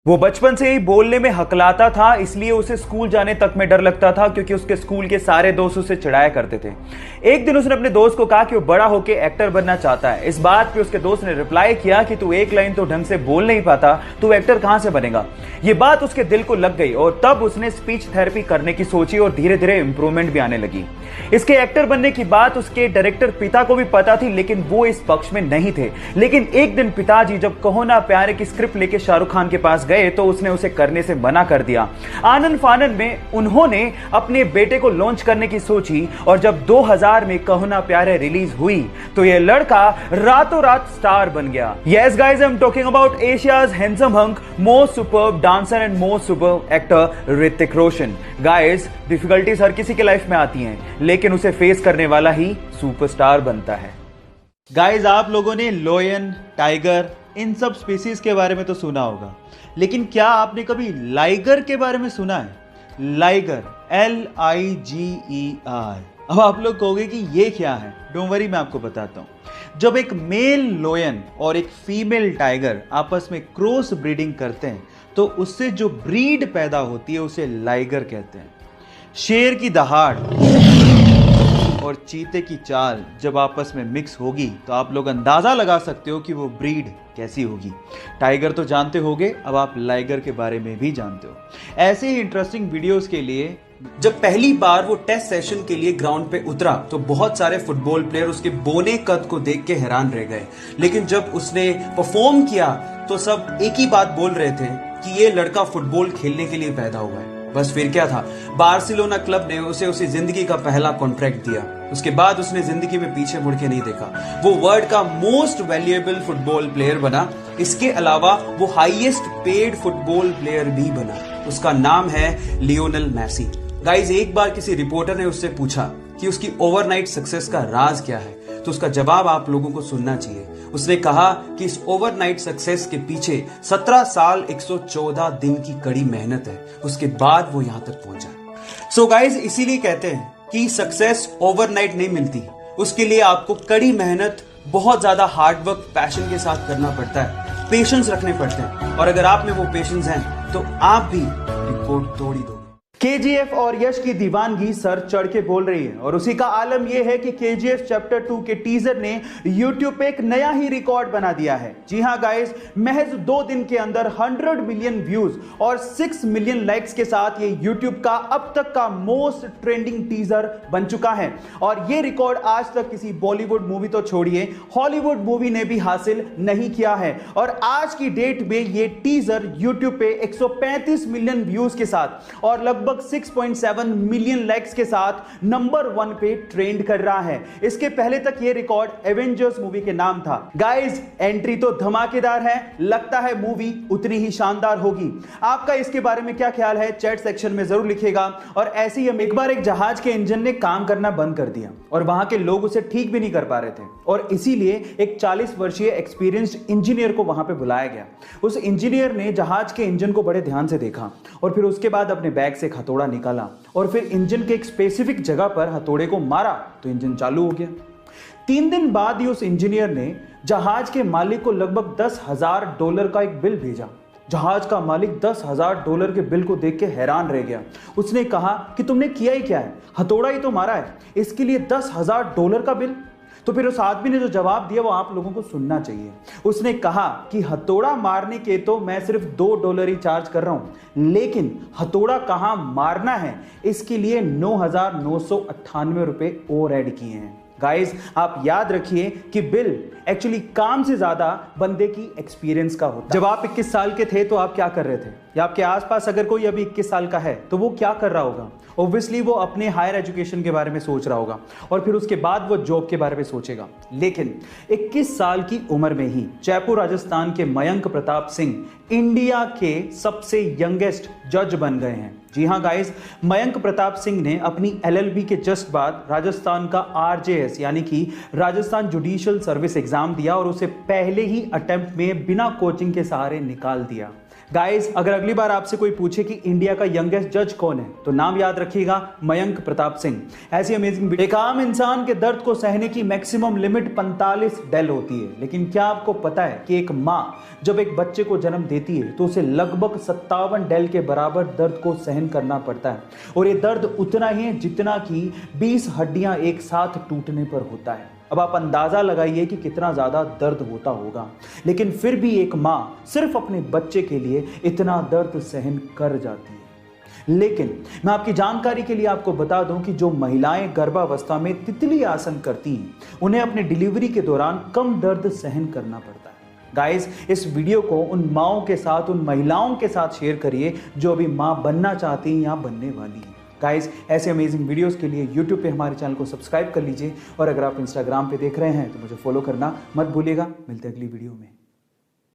वो बचपन से ही बोलने में हकलाता था, इसलिए उसे स्कूल जाने तक में डर लगता था क्योंकि उसके स्कूल के सारे दोस्त उसे चिढ़ाया करते थे। एक दिन उसने अपने दोस्त को कहा कि वो बड़ा होकर एक्टर बनना चाहता है। इस बात पे उसके दोस्त ने रिप्लाई किया कि तू एक लाइन तो ढंग से बोल नहीं पाता, तू एक्टर कहां से बनेगा। ये बात उसके दिल को लग गई और तब उसने स्पीच थेरेपी करने की सोची और धीरे धीरे इंप्रूवमेंट भी आने लगी। इसके एक्टर बनने की बात उसके डायरेक्टर पिता को भी पता थी, लेकिन वो इस पक्ष में नहीं थे। लेकिन एक दिन पिताजी जब कहो ना प्यारे की स्क्रिप्ट लेके शाहरुख खान के पास गए तो उसने उसे करने से मना कर दिया। आनन फानन में उन्होंने अपने बेटे को लॉन्च करने की सोची और जब 2000 में कहो ना प्यारे रिलीज हुई तो यह लड़का रातों रात स्टार बन गया। Yes guys, I am talking about Asia's handsome hunk, most superb dancer and most superb actor Hrithik Roshan. Guys, difficulties हर किसी के लाइफ में आती हैं, लेकिन उसे फेस करने वाला ही सुपरस्टार बनता है। गाइस, आप लोगों ने लोयन, टाइगर, इन सब स्पीसीज के बारे में तो सुना होगा, लेकिन क्या आपने कभी लाइगर के बारे में सुना है? Liger, LIGER। अब आप लोग कहोगे कि ये क्या है? डोंट वरी, मैं आपको बताता हूं। जब एक मेल लोयन और एक फीमेल टाइगर आपस में क्रॉस ब्रीडिंग करते हैं तो उससे जो ब्रीड पैदा होती है उसे लाइगर कहते हैं। शेर की दहाड़ और चीते की चाल जब आपस में मिक्स होगी तो आप लोग अंदाजा लगा सकते हो कि वो ब्रीड कैसी होगी। टाइगर तो जानते होगे, अब आप लाइगर के बारे में भी जानते हो। ऐसे ही इंटरेस्टिंग वीडियोस के लिए जब पहली बार वो टेस्ट सेशन के लिए ग्राउंड पे उतरा तो बहुत सारे फुटबॉल प्लेयर उसके बोने कद को देख के हैरान रह गए, लेकिन जब उसने परफॉर्म किया तो सब एक ही बात बोल रहे थे कि ये लड़का फुटबॉल खेलने के लिए पैदा हुआ है। बस फिर क्या था, बार्सिलोना क्लब ने उसे उसकी जिंदगी का पहला कॉन्ट्रैक्ट दिया। उसके बाद उसने जिंदगी में पीछे मुड़ के नहीं देखा। वो वर्ल्ड का मोस्ट वैल्यूएबल फुटबॉल प्लेयर बना। इसके अलावा वो हाईएस्ट पेड फुटबॉल प्लेयर भी बना। उसका नाम है लियोनेल मेसी। गाइस, एक बार किसी रिपोर्टर ने उससे पूछा कि उसकी ओवरनाइट सक्सेस का राज क्या है, तो उसका जवाब आप लोगों को सुनना चाहिए। उसने कहा कि इस ओवरनाइट सक्सेस के पीछे 17 साल 114 दिन की कड़ी मेहनत है, उसके बाद वो यहां तक पहुंचा। सो गाइस, इसीलिए कहते हैं कि सक्सेस ओवरनाइट नहीं मिलती, उसके लिए आपको कड़ी मेहनत, बहुत ज्यादा हार्डवर्क, पैशन के साथ करना पड़ता है, पेशेंस रखने पड़ते हैं, और अगर आप में वो पेशेंस हैं तो आप भी रिकॉर्ड तोड़ ही दोगे। KGF और यश की दीवानगी सर चढ़ के बोल रही है और उसी का आलम यह है कि KGF चैप्टर 2 के टीजर ने YouTube पे एक नया ही रिकॉर्ड बना दिया है। जी हां गाइस, महज 2 दिन के अंदर 100 मिलियन व्यूज और 6 मिलियन लाइक्स के साथ ये YouTube का अब तक का मोस्ट ट्रेंडिंग टीजर बन चुका है। और ये रिकॉर्ड आज तक किसी बॉलीवुड मूवी तो छोड़िए, हॉलीवुड मूवी ने भी हासिल नहीं किया है। और आज की डेट में ये टीजर YouTube पे 135 मिलियन व्यूज के साथ और लगभग 6.7 मिलियन लाइक्स के साथ नंबर 1 पे ट्रेंड कर रहा है। इसके पहले तक ये रिकॉर्ड एवेंजर्स मूवी के नाम था। गाइस, एंट्री तो धमाकेदार है, लगता है मूवी उतनी ही शानदार होगी। आपका इसके बारे में क्या ख्याल है? चैट सेक्शन में जरूर लिखिएगा। और ऐसे ही एक बार एक जहाज के इंजन ने काम करना बंद कर दिया और वहां के लोग उसे ठीक भी नहीं कर पा रहे थे और इसीलिए एक 40 वर्षीय एक्सपीरियंस्ड इंजीनियर को वहां पे बुलाया गया। उस इंजीनियर ने जहाज के इंजन को बड़े ध्यान से देखा और फिर उसके बाद अपने बैग से हथौड़ा निकाला और फिर इंजन के एक स्पेसिफिक जगह पर हथौड़े को मारा तो इंजन चालू हो गया। 3 दिन बाद ही उस इंजीनियर ने जहाज के मालिक को लगभग $10,000 का एक बिल भेजा। जहाज का मालिक $10,000 के बिल को देख के हैरान रह गया। उसने कहा कि तुमने किया ही क्या है, हथौड़ा ही तो मारा है, इसके लिए $10,000 का बिल? तो फिर उस आदमी ने जो जवाब दिया वो आप लोगों को सुनना चाहिए। उसने कहा कि हथौड़ा मारने के तो मैं सिर्फ $2 ही चार्ज कर रहा हूं, लेकिन हथौड़ा कहां मारना है इसके लिए $9,998 और ऐड किए हैं। गाइस, आप याद रखिए कि बिल एक्चुअली काम से ज्यादा बंदे की एक्सपीरियंस का होता है। जब आप 21 साल के थे तो आप क्या कर रहे थे, या आपके आसपास अगर कोई अभी 21 साल का है तो वो क्या कर रहा होगा? ऑब्वियसली वो अपने हायर एजुकेशन के बारे में सोच रहा होगा और फिर उसके बाद वो जॉब के बारे में सोचेगा। लेकिन 21 साल की उम्र में ही जयपुर राजस्थान के मयंक प्रताप सिंह इंडिया के सबसे यंगेस्ट जज बन गए हैं। जी हां गाइस, मयंक प्रताप सिंह ने अपनी LLB के जस्ट बाद राजस्थान का RJS यानी कि राजस्थान जुडिशियल सर्विस एग्जाम दिया और उसे पहले ही अटेम्प्ट में बिना कोचिंग के सहारे निकाल दिया। गाइस, अगर अगली बार आपसे कोई पूछे कि इंडिया का यंगेस्ट जज कौन है, तो नाम याद रखिएगा, मयंक प्रताप सिंह। ऐसी अमेजिंग वीडियो। एक आम इंसान के दर्द को सहने की मैक्सिमम लिमिट 45 डेल होती है, लेकिन क्या आपको पता है कि एक मां जब एक बच्चे को जन्म देती है तो उसे लगभग 57 डेल के बराबर दर्द को सहन करना पड़ता है, और यह दर्द उतना ही है जितना कि 20 हड्डियां एक साथ टूटने पर होता है। अब आप अंदाजा लगाइए कि कितना ज्यादा दर्द होता होगा, लेकिन फिर भी एक मां सिर्फ अपने बच्चे के लिए इतना दर्द सहन कर जाती है। लेकिन मैं आपकी जानकारी के लिए आपको बता दूं कि जो महिलाएं गर्भावस्था में तितली आसन करती हैं, उन्हें अपने डिलीवरी के दौरान कम दर्द सहन करना पड़ता है। गाइस, इस वीडियो को उन माओं के साथ, उन महिलाओं के साथ शेयर करिए जो अभी मां बनना चाहती हैं या बनने वाली हैं। गाइस, ऐसे अमेजिंग वीडियोस के लिए YouTube पे हमारे चैनल को सब्सक्राइब कर लीजिए, और अगर आप Instagram पे देख रहे हैं तो मुझे फॉलो करना मत भूलिएगा। मिलते हैं अगली वीडियो में।